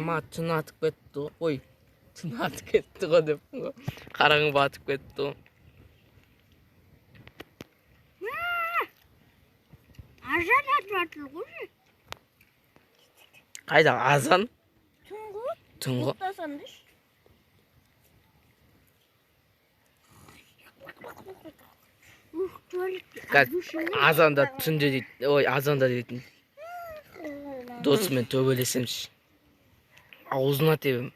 ма түн атып кетті ғой. Түн атып кетті ғой деп. Қараңғы батып кетті. Azan atlatır kuşu. Қайда азан? Tungu. Түнгі. Mutlasan düş. Азанда түнде дейді. Ой, азанда дейтін. Досымен төбелесеміз. Аузына тебім.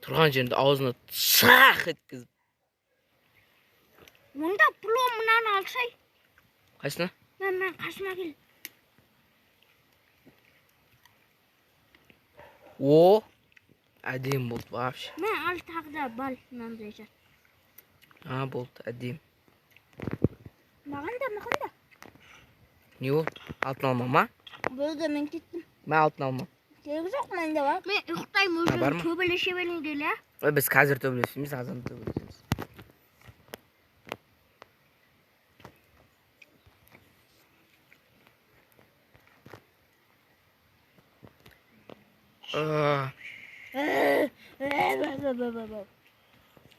Тұрған жерінде аузына шақ еткізіп. Мұнда пломынан алсай. Қайсына? Мен қасына кел. О, әдем болды вообще. Мен ал тағда бал мынандай жат. Болды, әдем. Маған да. Не болды? Алтын алма ма? Болды мен кеттім. Мен алтын алма. Керек жоқ менде бар. Мен ұйықтаймын Бар өзім ма? төбелесе беріңдер, ә? Біз қазір төбелесеміз, азанда төбелесеміз.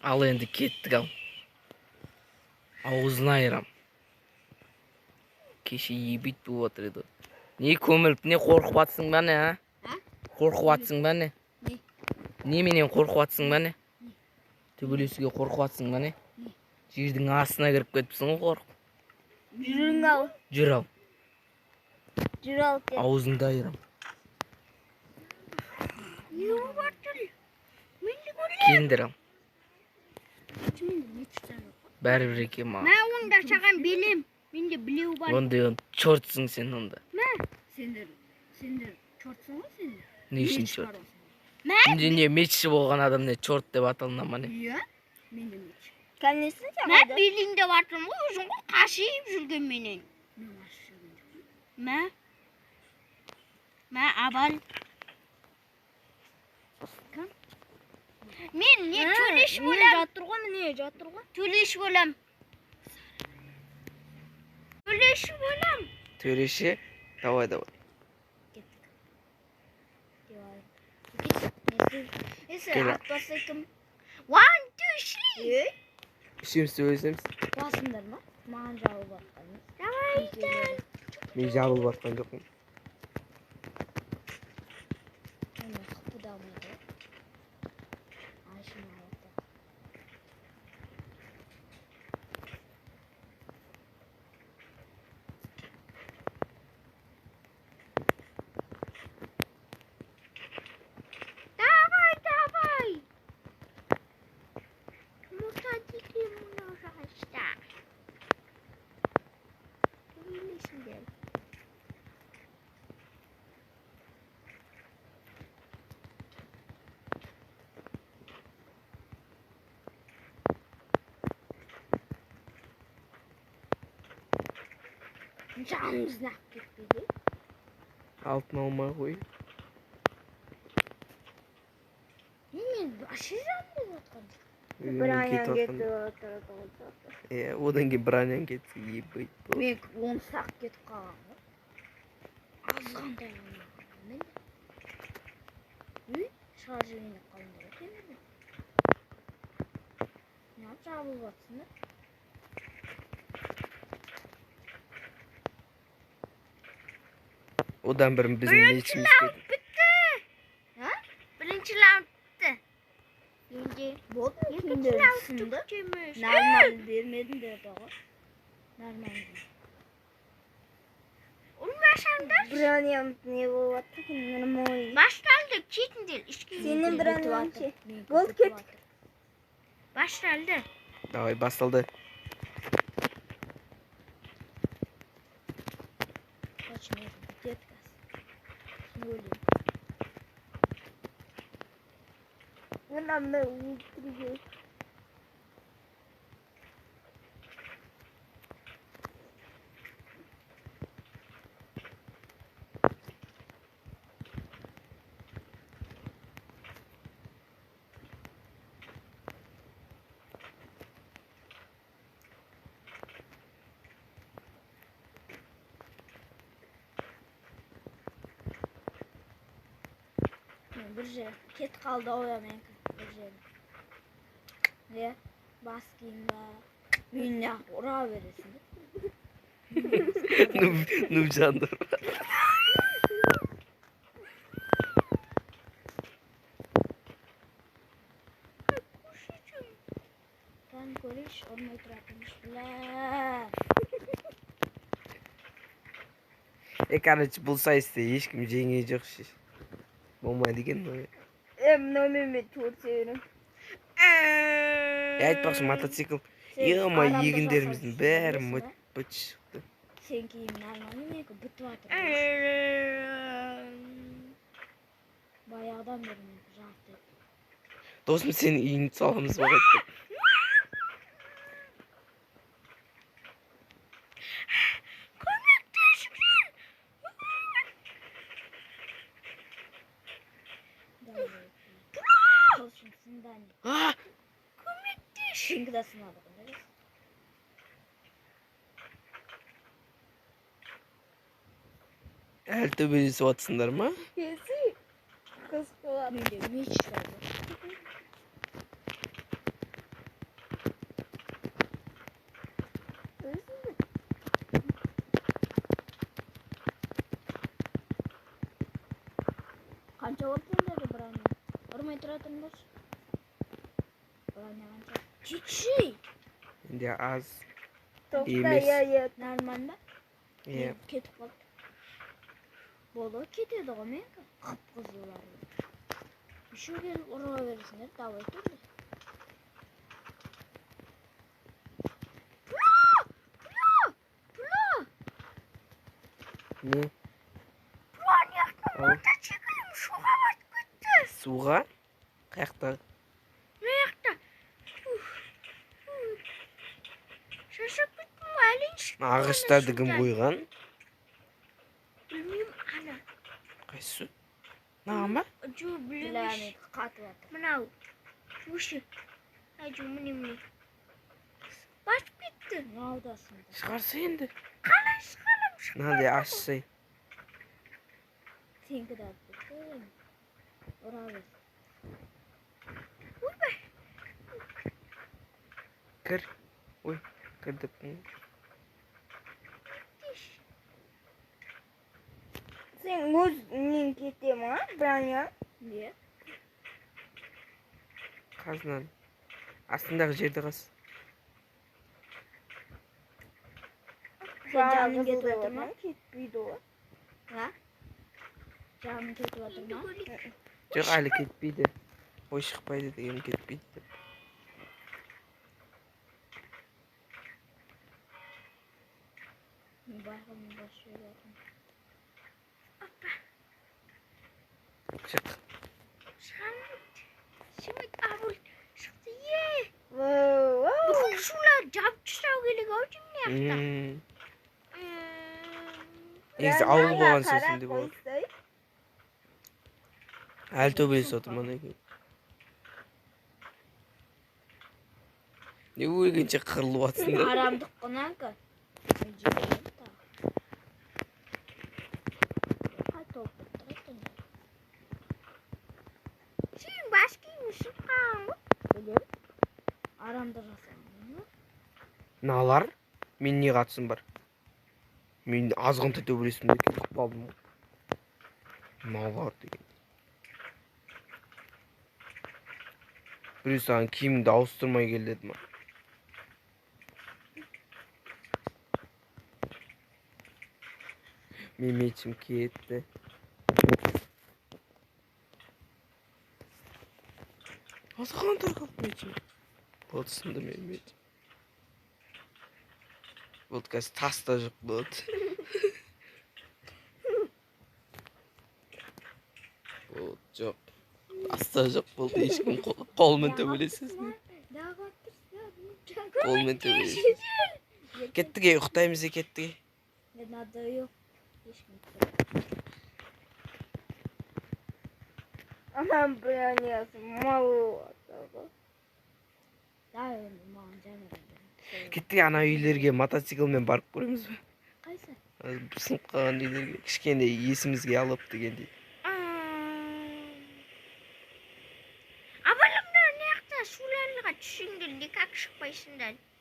Ал енді кеттік ал. Аузына айырам. Кеше ебейт болып отыр еді. Не көміліп, не қорқып атсың ба не, а? Қорқып атсың ба не? Неменен қорқып атсың ба не? Төбелесуге қорқып атсың ба не? Жердің астына кіріп кетіпсің ғой қорқып. Жүрің ал. Жүр ал. Жүр ал. Аузыңды айырам. Юу бар тұр? Менде көрем. Келіндер ал. Бәрібір екен ма? Мен онда саған белем. Менде білеу бар. Онда чортсың сен онда. Сендер чортсың ғой сендер. Не үшін чорт? Мен? Не мечші болған адам не чорт деп аталына ма не? Иә. Менде меч. Кәнесін сен? Мен беліңде бартым ғой, өзің ғой қашиып жүрген менен. Мен қашып жүрген жоқпын. Мен абал. Мен не төлеш болам? Жатыр ғой, міне жатыр ғой. Төлеш болам. Төлеш болам. Төреші? Давай. Есі атпасы кім? 1, 2, 3. Үшеміз сөйлесеміз. Басыңдар ма? Маған жабылып атқаныз. Давай, гел. Мен жабылып атқан жоқпын. Canımızdan gitmedi. Алтын алма ғой. Мен ашы жанымыз атқан. Браньян кетті. Одан кейін браньян кетті. Ебейт. Мен 10 сақ кетіп қалған ғой. Азғандай мен. Шаржыны қалындар екен. Не жабылып атсың да? Одан бірін біздің мечіміз кетті. Birinci round bitti. Şimdi болды mu? İkinci round normal vermedin de daha. Normal. Olmaşanda Branyam ne bu attı ki normal. Başlandı çitin değil. Senin Branyam ki. Gold kit. Başlandı. Давай, басталды. Kaçmıyor. Детка. Нули. Нам не bir şey. Ket kaldı o ya menki. Bir şey. Ne? Baskıyım da. Minnak ora veresin. Nurcan'dır. Ben konuş, olmayı bırakmış bile. Короче, bulsaydı hiç kim cengi yok şey. Bomba degen mi? Nömimi tutuyorum. Айтпақшы мотоцикл. Ема егіндеріміздің бәрі быт шықты. Sen kiyimini almanı ne ki bütün atır. Bayağıdan beri ne rahat et. Досым сенің үйіңді саламыз ба қайтты. Şimdi de sınavda. Әлі төбелесіп жатсыңдар ма? Kesi. Kız kola. Ne diyor? Hiç sordu. Kanca olsun dedi buranın. Ormaya tıratın boş. Buranın kanca. Çiçi. Енді аз. Topla Емес. ya. Normalde. Иә. Ketip kaldı. Bolu ketedi o men. Kıpkızılar. Şu gel oraya verirsin hep davay durdu. Не? Ulan yaktım orada çıkayım şu hava gitti. Суға? Қаяқтағы? Ne yaktı? Şaşıp bittim elin çıktı. Ағаштарды кім қойған? Bilmiyorum ana. Қайсы? Мынаған ба? Acı bilmiyorum. Katı var. Mınav. Şu. Acı mınim. Baş bitti. Ne oldu aslında? Шығарса енді. Kalın sıkalım. Мынандай ашсай. Seninki de bitti. Oraya ver. Кір. Ой, кірдік. Sen muzun gitti mi? Ben ya. Niye? Қазынан. Астындағы жерді қаз. Sen canın gitti mi? Gitmeydi o. Ha? Canın gitti mi? Жоқ, әлі кетпейді. Ой, шықпайды деген кетпейді. Bayramın başlıyor. Шық. Şimdi abul çıktı ye. Bugün şular capçılar geliyor hocam ne yaptı? Негізі ауыл болған сосын деп ол. Әлі төбелесіп отыр мана екен. Не өлгенше қырылып жатсыңдар? Aramdık konanka. Şimdi başkaymışsın ha. Biliyorum. Aramda rasam. Налар? Мен не қатысым бар? Мен азғынтай төбелесімде кетіп қалдым. Налар деген. Біреу саған киіміңді ауыстырмай кел деді ма? Меметшім кетті. Азған тарқалып Меметшім. Вот сынды Меметшім. Вот қазір таста жоқ болады. Вот жоқ. Таста жоқ болды. Ешкім қолмен төбелесесің. Қолмен төбелесесің. Кеттік, ұйықтаймыз кеттік. Надо yok. Anam beğeniyorsun malı. Daha öyle mancanı. Кеттік, ана үйлерге мотоциклмен барып көреміз бе? Қайсы? Сынып қалған үйлерге кішкене есімізге алып дегендей.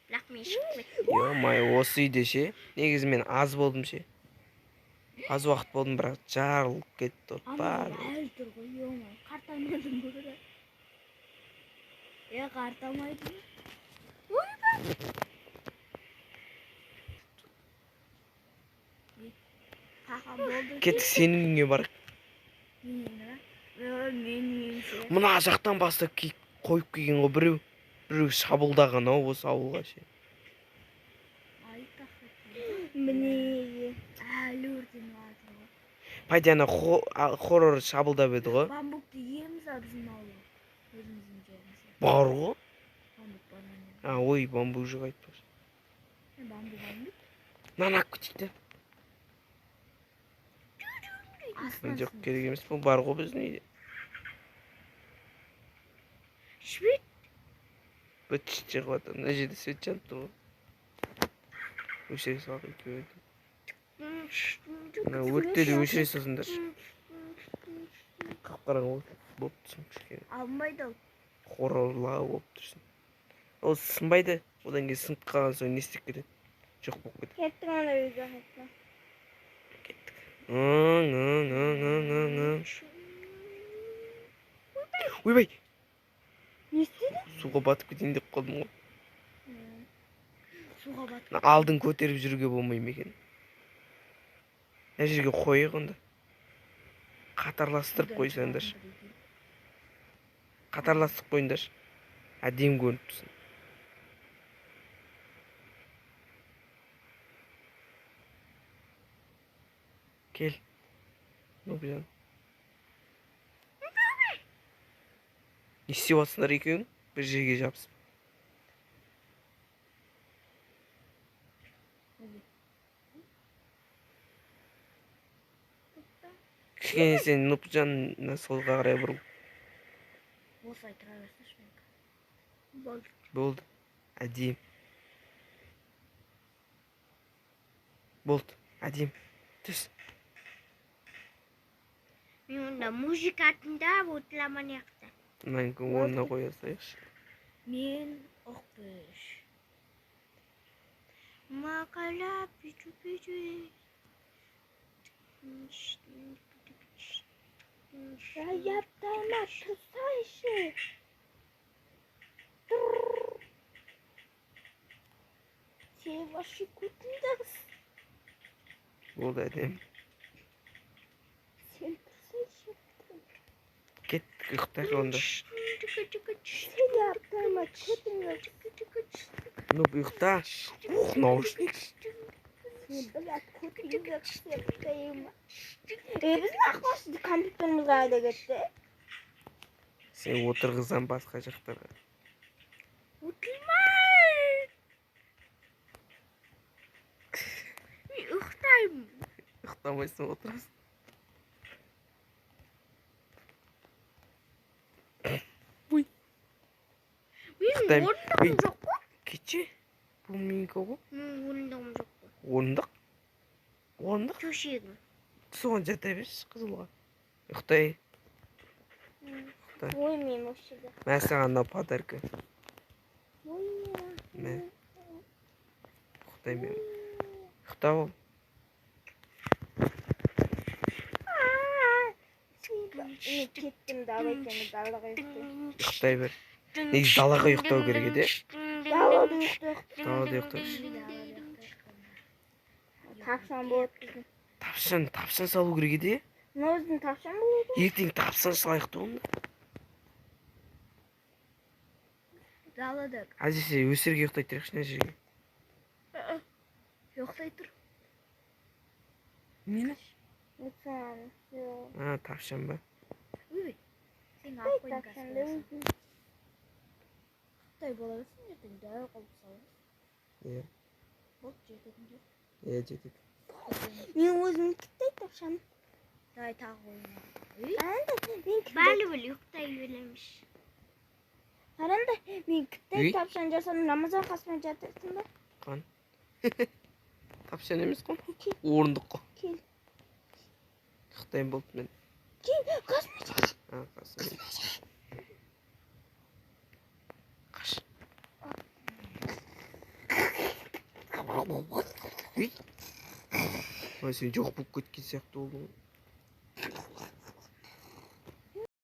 бірақ мен шығып кеттім. Ё-май, осы үйде ше. Негізі мен аз болдым ше. Аз уақыт болдым, бірақ жарылып кетті от барлығы. Әлі тұр ғой, ё-май, қартаймадың көрі. Қартамайды. Қақан болды. Кеттік сенің үйіңе барайық. Мына жақтан бастап қойып келген ғой біреу. Біреу шабылдаған ау осы ауылға ше. Міне әлі өртеніп жатыр ғой. Пайдана хорор шабылдап еді ғой. Бамбукты егеміз ал біздің ауылға. Өзіміздің жерімізге. Бар ғой. Бамбук бар ма? Ой, бамбук жоқ айтпашы. Бамбук. Нан алып кетейік те. Жоқ, керек емес, бұл бар ғой біздің үйде. Швет. Бір тіштер қылады, мына жерде свет жанып тұр ғой. Өшіре салып екеуі. Мына өрттерді өшіре салсыңдар. Қап-қараңғы болып тұрсың кішкене. Алынбайды ол. Хоррорлау болып тұрсың. Ол сынбайды, одан кейін сынып қалған соң не істеп кетеді? Жоқ болып кетеді. Кеттің ана үйге қайтма. Кеттік. Ойбай! Не істеді? Суға батып кетейін деп қалдым ғой. Суға батып. Алдын көтеріп жүруге болмай ма екен? Мына жерге қойық онда. Қатарластырып қойсаңдар. Қатарластырып қойыңдар. Әдем көрініп тұрсын. Кел. Ну, блин. Не істеп жатсыңдар екеуің? Бір жерге жабысып. Кішкене сен Нұржанына солға қарай бұрыл. Осылай тұра берсінші мен. Болды. Болды. Әдем. Болды. Әдем. Түс. Мен онда музыка тыңдап отырамын яқта. Мәңгі орнына қоя салайықшы. Мен оқпыш. Мақалап бүйту-бүйту. Жаяптама тұрсайшы. Сен ваши көтіндіңіз. Болды әдем. Сен тұрсайшы. Кеттік ұйықтайық онда. Жаяптама көтіндіңіз. Ну, ұйықта. Ух, наушник. Блядь, көтіндіңіз қойма. Біздің ақбасыды компьютеріміз қайда кетті? Сен отырғыздан басқа жақтарға. Отырмай! Мен ұйықтаймын. Ұйықтамайсың, отырасың. Менің орындығым жоқ қой. Кетші. Бұл менікі ғой. Менің орындығым жоқ қой. Орындық? Орындық? Төсегім. Соған жата берші қызылға. Ұйықтай. Ой, мен осы жерде. Мә саған мынау подарка. Мә. Ұйықтай мен. Ұйықтап ол. Мен кеттім дала екені далаға ұйықтаймын. Ұйықтай бер. Негізі далаға ұйықтау керек еді. Далада ұйықтайық. Далада ұйықтайық. Тапсан болады біздің. Тапсан салу керек еді. Өздің тапсан болады. Ертең тапсан салайық та онда. Далада. Әзірше өсерге ұйықтай тұрайықшы мына жерге. Ұйықтай тұр. Мені? Өтсен. Тапсан ба? Өй, сен алып қойын кәсіп. Қытай бола берсін, ертең дәу қалып саламыз. Иә. Болды, жететіңдер. Иә, жетеді. Мен өзім Қытай тапсам. Дай тағы ойын. Бәлі біл, ұйықтай өлеміш. Қаранда, мен Қытай тапсан жасам, Рамазан қасымен жатырсың ба? Қан. Тапсан емес қой. Орындық қой. Кел. Қытайым болды мен. Кел, қасымен жат. Қасымен. Қаш. Ой, сен жоқ болып кеткен сияқты болдың.